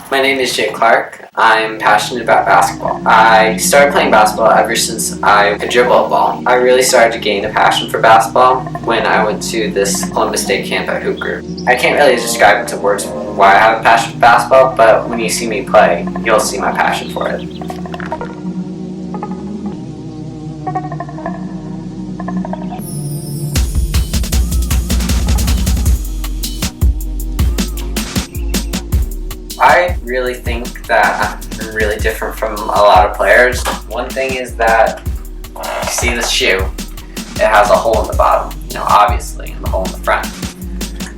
My name is Jake Clark. I'm passionate about basketball. I started playing basketball ever since I could dribble a ball. I really started to gain a passion for basketball when I went to this Columbus State camp at Hoop Group. I can't really describe into words why I have a passion for basketball, but when you see me play, you'll see my passion for it. I really think that I'm really different from a lot of players. One thing is that you see this shoe, it has a hole in the bottom, obviously, and the hole in the front.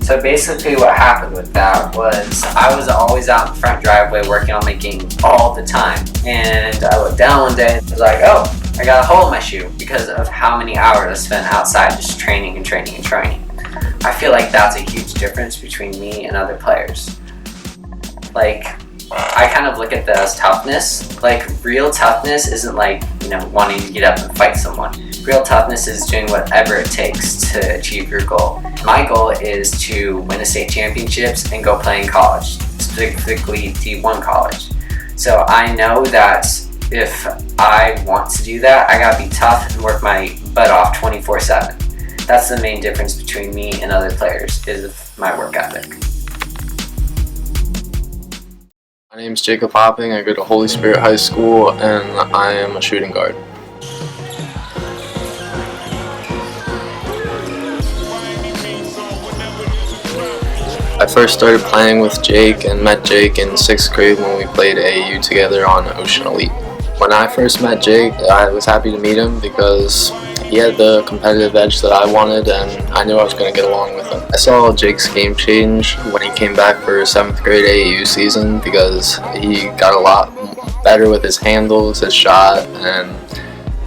So basically what happened with that was I was always out in the front driveway working on my game all the time. And I looked down one day and was like, oh, I got a hole in my shoe because of how many hours I spent outside just training and training and training. I feel like that's a huge difference between me and other players. I kind of look at that as toughness. Real toughness isn't wanting to get up and fight someone. Real toughness is doing whatever it takes to achieve your goal. My goal is to win a state championships and go play in college, specifically D1 college. So I know that if I want to do that, I gotta be tough and work my butt off 24/7. That's the main difference between me and other players, is my work ethic. My name is Jacob Hopping. I go to Holy Spirit High School and I am a shooting guard. I first started playing with Jake and met Jake in 6th grade when we played AAU together on Ocean Elite. When I first met Jake, I was happy to meet him because he had the competitive edge that I wanted, and I knew I was going to get along with him. I saw Jake's game change when he came back for 7th grade AAU season because he got a lot better with his handles, his shot, and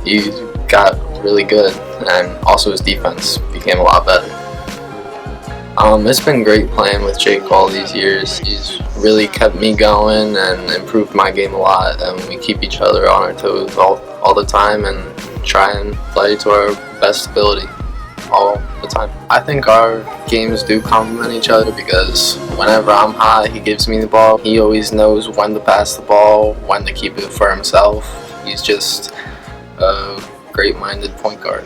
he got really good, and also his defense became a lot better. It's been great playing with Jake all these years. He's really kept me going and improved my game a lot, and we keep each other on our toes all the time and try and play to our best ability all the time. I think our games do complement each other because whenever I'm hot, he gives me the ball. He always knows when to pass the ball, when to keep it for himself. He's just a great-minded point guard.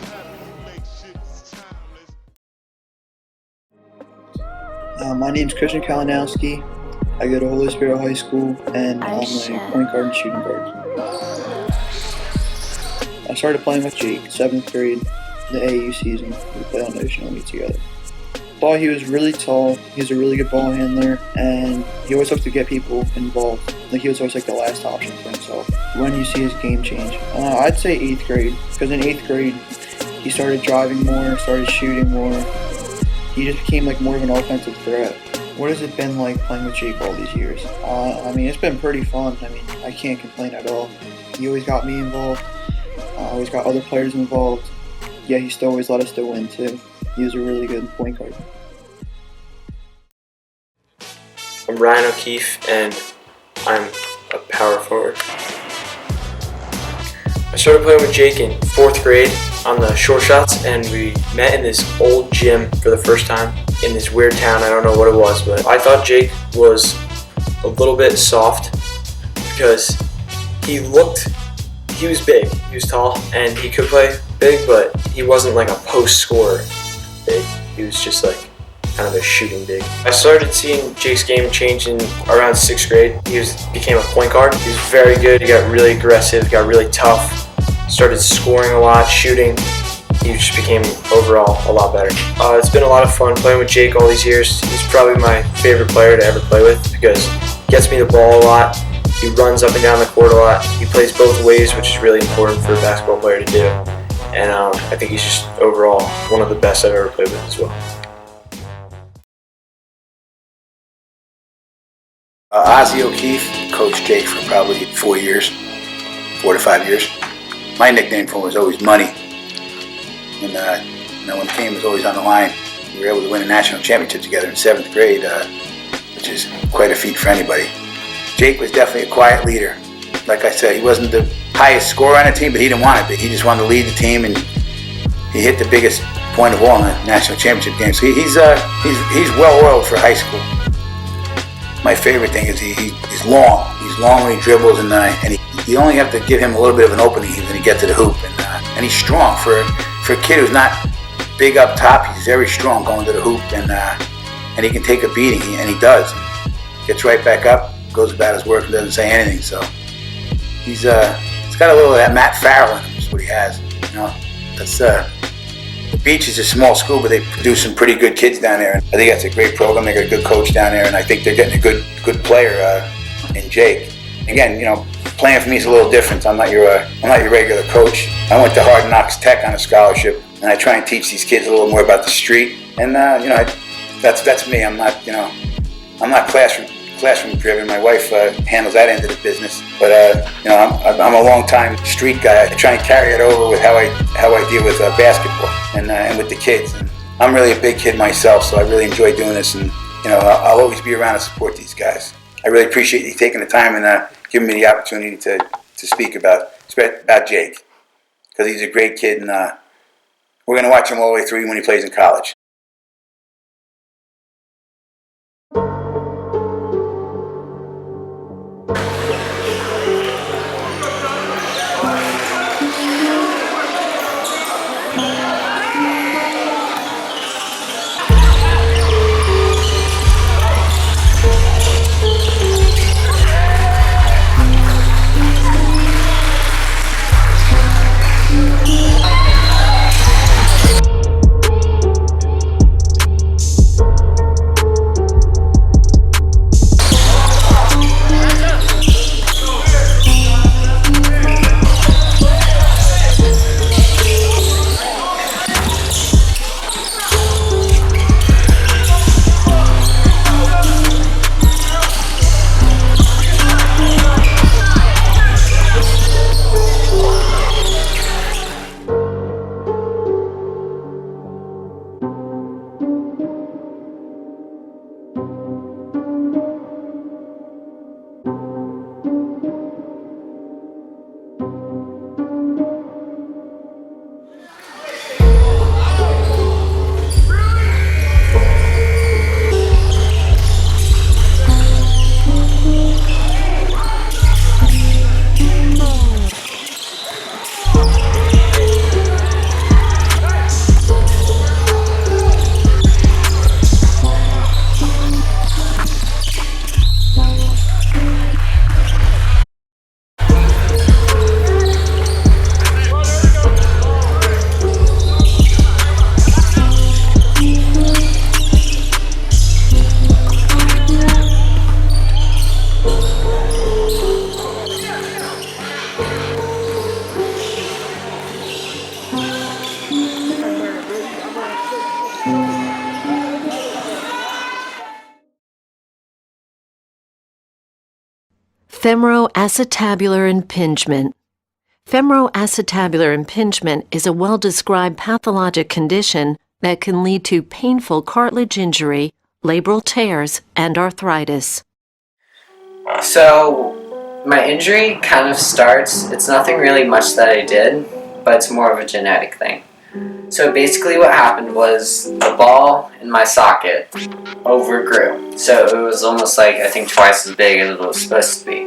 My name's Christian Kalinowski. I go to Holy Spirit High School, and I'm a point guard and shooting guard. I started playing with Jake, 7th grade, the AAU season. We played on Ocean Elite together. Thought he was really tall, he was a really good ball handler, and he always looked to get people involved. He was always the last option for himself. When you see his game change, I'd say 8th grade, because in 8th grade, he started driving more, started shooting more. He just became more of an offensive threat. What has it been like playing with Jake all these years? It's been pretty fun. I can't complain at all. He always got me involved. Always got other players involved. Yeah, he still always let us to win too. He was a really good point guard. I'm Ryan O'Keefe and I'm a power forward. I started playing with Jake in 4th grade on the short shots, and we met in this old gym for the first time. in this weird town. I don't know what it was, but I thought Jake was a little bit soft because he was big, he was tall, and he could play big, but he wasn't like a post scorer big. He was just like kind of a shooting big. I started seeing Jake's game change in around 6th grade. He became a point guard. He was very good. He got really aggressive, got really tough, started scoring a lot, shooting. He just became overall a lot better. It's been a lot of fun playing with Jake all these years. He's probably my favorite player to ever play with because he gets me the ball a lot. He runs up and down the court a lot. He plays both ways, which is really important for a basketball player to do. And I think he's just overall one of the best I've ever played with as well. Ozzie O'Keefe coached Jake for probably 4 years, 4 to 5 years. My nickname for him was always Money. And when the game was always on the line, we were able to win a national championship together in 7th grade, which is quite a feat for anybody. Jake was definitely a quiet leader. Like I said, he wasn't the highest scorer on the team, but he didn't want it. He just wanted to lead the team, and he hit the biggest point of all in the national championship game. So he's well-oiled for high school. My favorite thing is he's long. He's long when he dribbles, and you only have to give him a little bit of an opening when he gets to the hoop. And he's strong for a kid who's not big up top. He's very strong going to the hoop, and he can take a beating, and he does. Gets right back up, goes about his work, and doesn't say anything. So he's got a little of that Matt Farrell in him. Is what he has. You know, that's the Beach is a small school, but they produce some pretty good kids down there. I think that's a great program. They got a good coach down there, and I think they're getting a good player in Jake. Again, you know, playing for me is a little different. I'm not your regular coach. I went to Hard Knocks Tech on a scholarship, and I try and teach these kids a little more about the street. And you know, that's me. I'm not classroom driven. My wife handles that end of the business. But you know, I'm a long time street guy. I try and carry it over with how I deal with basketball and with the kids. And I'm really a big kid myself, so I really enjoy doing this. And you know, I'll always be around to support these guys. I really appreciate you taking the time and giving me the opportunity to speak about Jake, because he's a great kid, and we're going to watch him all the way through when he plays in college. Femoroacetabular impingement. Femoroacetabular impingement is a well-described pathologic condition that can lead to painful cartilage injury, labral tears, and arthritis. So, my injury kind of starts, it's nothing really much that I did, but it's more of a genetic thing. So basically what happened was the ball in my socket overgrew. So it was almost like, I think, twice as big as it was supposed to be.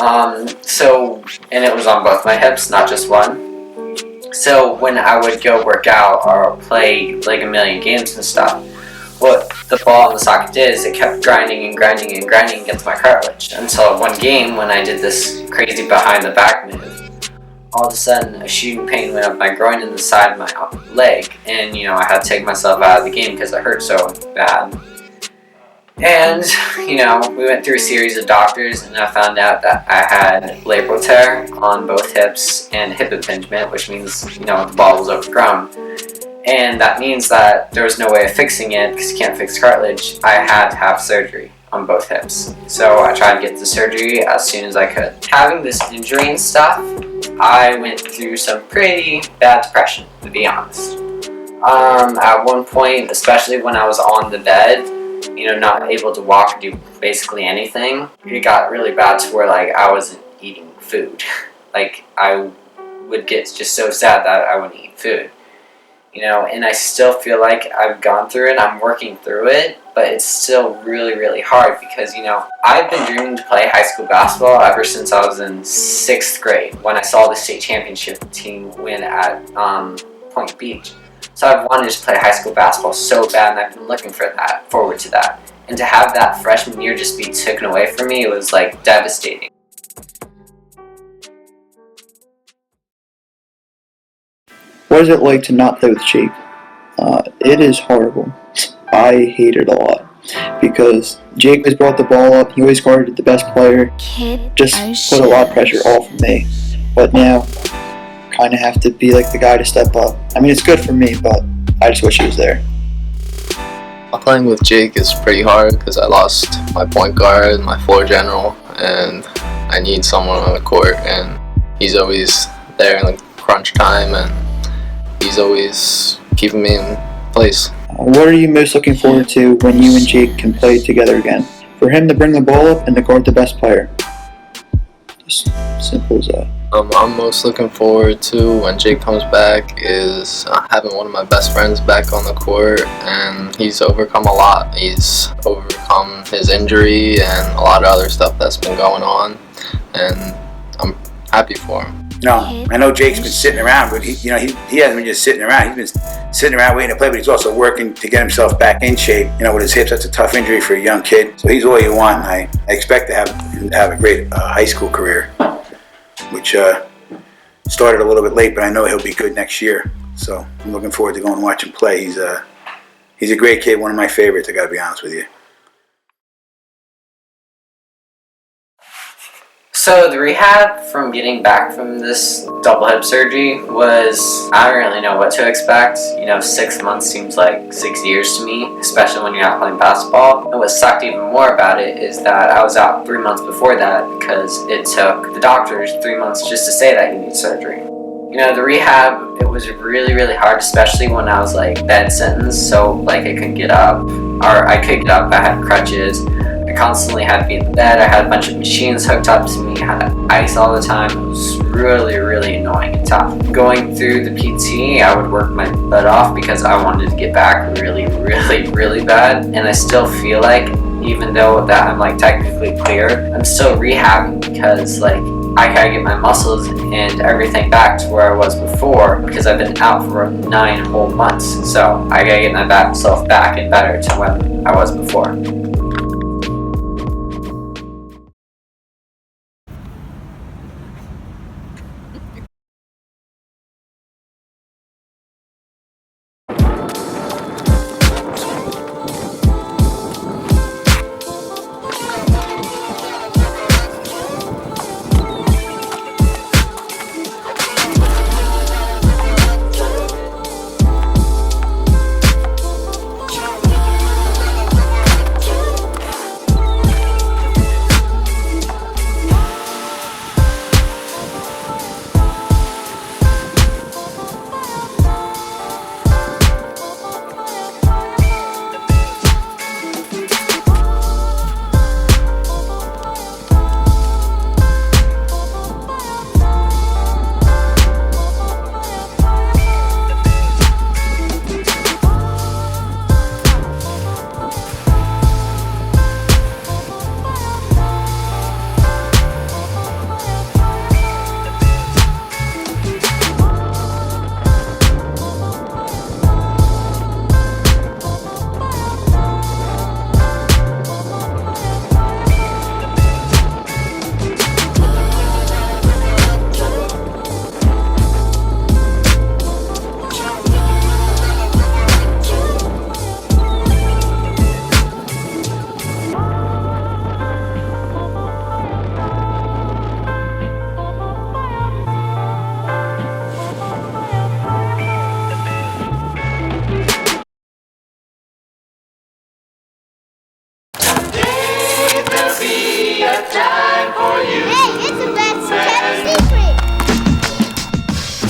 And it was on both my hips, not just one. So when I would go work out or play like a million games and stuff, what the ball in the socket did is it kept grinding and grinding and grinding against my cartilage. Until one game when I did this crazy behind the back move, all of a sudden a shooting pain went up my groin and the side of my leg, and I had to take myself out of the game because it hurt so bad. And we went through a series of doctors, and I found out that I had labral tear on both hips and hip impingement, which means the ball was overgrown, and that means that there was no way of fixing it because you can't fix cartilage. I had to have surgery on both hips. So I tried to get the surgery as soon as I could. Having this injury and stuff, I went through some pretty bad depression, to be honest. At one point, especially when I was on the bed, not able to walk or do basically anything, it got really bad to where I wasn't eating food. I would get just so sad that I wouldn't eat food. And I still feel like I've gone through it, I'm working through it, but it's still really, really hard because, I've been dreaming to play high school basketball ever since I was in 6th grade when I saw the state championship team win at Point Beach. So I've wanted to play high school basketball so bad, and I've been looking forward to that. And to have that freshman year just be taken away from me, it was devastating. What is it like to not play with Jake? It is horrible. I hate it a lot because Jake always brought the ball up. He always guarded the best player. Just put a lot of pressure off of me. But now, kind of have to be the guy to step up. I mean, it's good for me, but I just wish he was there. Playing with Jake is pretty hard because I lost my point guard, my floor general, and I need someone on the court, and he's always there in the crunch time, and he's always keeping me in place. What are you most looking forward to when you and Jake can play together again? For him to bring the ball up and to guard the best player. Just simple as that. I'm most looking forward to when Jake comes back is having one of my best friends back on the court, and he's overcome a lot. He's overcome his injury and a lot of other stuff that's been going on, and I'm happy for him. No, I know Jake's been sitting around, but he hasn't been just sitting around. He's been sitting around waiting to play, but he's also working to get himself back in shape. With his hips, that's a tough injury for a young kid. So he's all you want. And I expect to have a great high school career, which started a little bit late, but I know he'll be good next year. So I'm looking forward to going and watch him play. He's a great kid, one of my favorites. I got to be honest with you. So the rehab from getting back from this double hip surgery was, I don't really know what to expect. 6 months seems like 6 years to me, especially when you're out playing basketball. And what sucked even more about it is that I was out 3 months before that because it took the doctors 3 months just to say that you need surgery. The rehab, it was really, really hard, especially when I was bed sentenced, so I couldn't get up, or I could get up, I had crutches. I constantly had to be in the bed. I had a bunch of machines hooked up to me. I had ice all the time. It was really, really annoying and tough. Going through the PT, I would work my butt off because I wanted to get back really, really, really bad. And I still feel even though that I'm technically clear, I'm still rehabbing because I gotta get my muscles and everything back to where I was before because I've been out for 9 whole months. So I gotta get myself back and better to when I was before.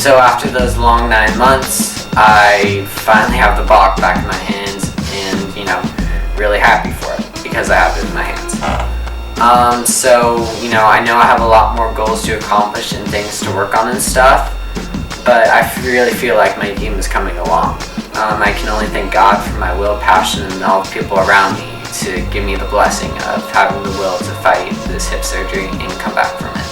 So after those long 9 months, I finally have the block back in my hands, and really happy for it because I have it in my hands. So I know I have a lot more goals to accomplish and things to work on and stuff, but I really feel like my game is coming along. I can only thank God for my will, passion, and all the people around me to give me the blessing of having the will to fight this hip surgery and come back from it.